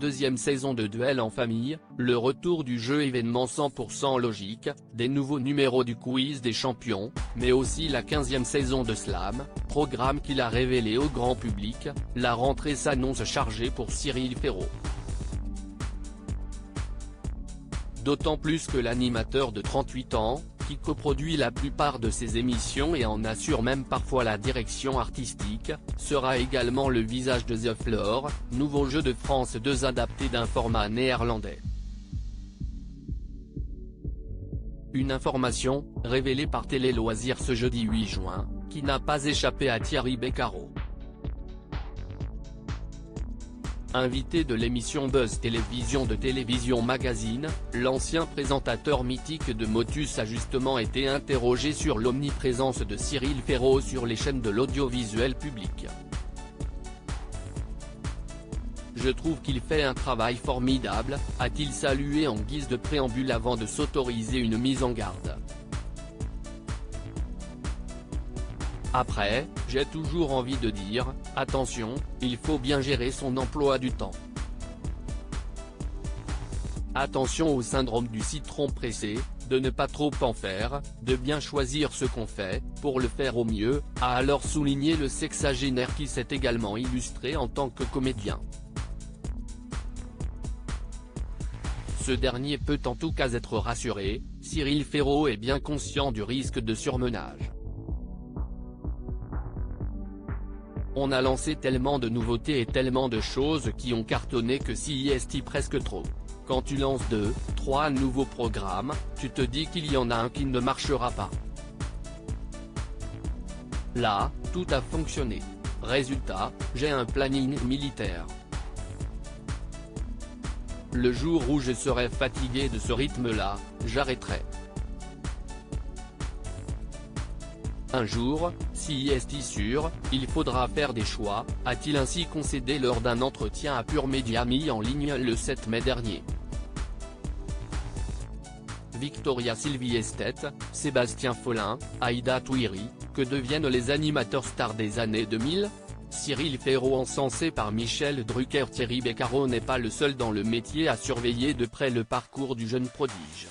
deuxième saison de Duel en famille, le retour du jeu événement 100% logique, des nouveaux numéros du quiz des champions, mais aussi la 15e saison de Slam, programme qu'il a révélé au grand public. La rentrée s'annonce chargée pour Cyril Ferraud. D'autant plus que l'animateur de 38 ans, qui coproduit la plupart de ses émissions et en assure même parfois la direction artistique, sera également le visage de The Floor, nouveau jeu de France 2 adapté d'un format néerlandais. Une information, révélée par Télé Loisirs ce jeudi 8 juin, qui n'a pas échappé à Thierry Beccaro. Invité de l'émission Buzz Télévision de Télévision Magazine, l'ancien présentateur mythique de Motus a justement été interrogé sur l'omniprésence de Cyril Ferraud sur les chaînes de l'audiovisuel public. Je trouve qu'il fait un travail formidable, a-t-il salué en guise de préambule avant de s'autoriser une mise en garde. Après, j'ai toujours envie de dire, attention, il faut bien gérer son emploi du temps. Attention au syndrome du citron pressé, de ne pas trop en faire, de bien choisir ce qu'on fait, pour le faire au mieux, a alors souligné le sexagénaire qui s'est également illustré en tant que comédien. Ce dernier peut en tout cas être rassuré, Cyril Ferraud est bien conscient du risque de surmenage. On a lancé tellement de nouveautés et tellement de choses qui ont cartonné que s'y est presque trop. Quand tu lances 2, 3 nouveaux programmes, tu te dis qu'il y en a un qui ne marchera pas. Là, tout a fonctionné. Résultat, j'ai un planning militaire. Le jour où je serai fatigué de ce rythme-là, j'arrêterai. Un jour, si est sûr, il faudra faire des choix, a-t-il ainsi concédé lors d'un entretien à Pure Média mis en ligne le 7 mai dernier. Victoria Sylvie Estet, Sébastien Follin, Aïda Touiri, que deviennent les animateurs stars des années 2000 ? Cyril Ferraud encensé par Michel Drucker. Thierry Beccaro n'est pas le seul dans le métier à surveiller de près le parcours du jeune prodige.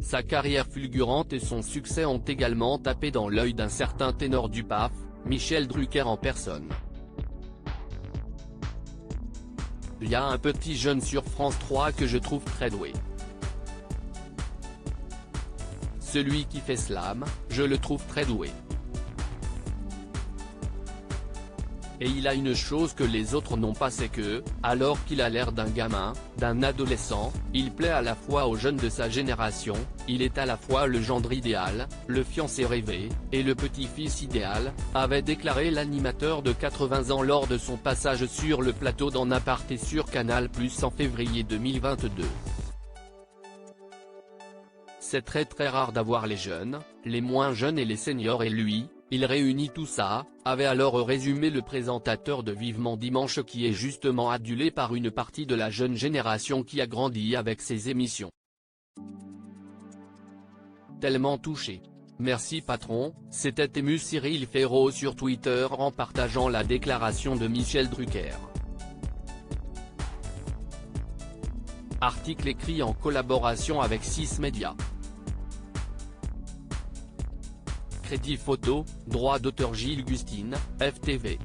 Sa carrière fulgurante et son succès ont également tapé dans l'œil d'un certain ténor du PAF, Michel Drucker en personne. Il y a un petit jeune sur France 3 que je trouve très doué. Celui qui fait Slam, je le trouve très doué. Et il a une chose que les autres n'ont pas, c'est que, alors qu'il a l'air d'un gamin, d'un adolescent, il plaît à la fois aux jeunes de sa génération, il est à la fois le gendre idéal, le fiancé rêvé, et le petit-fils idéal, avait déclaré l'animateur de 80 ans lors de son passage sur le plateau d'En Aparté sur Canal+ en février 2022. C'est très rare d'avoir les jeunes, les moins jeunes et les seniors et lui, il réunit tout ça, avait alors résumé le présentateur de Vivement Dimanche qui est justement adulé par une partie de la jeune génération qui a grandi avec ses émissions. Tellement touché. Merci patron, s'était ému Cyril Ferraud sur Twitter en partageant la déclaration de Michel Drucker. Article écrit en collaboration avec 6 Médias. Crédit photo, droit d'auteur Gilles Gustine, FTV.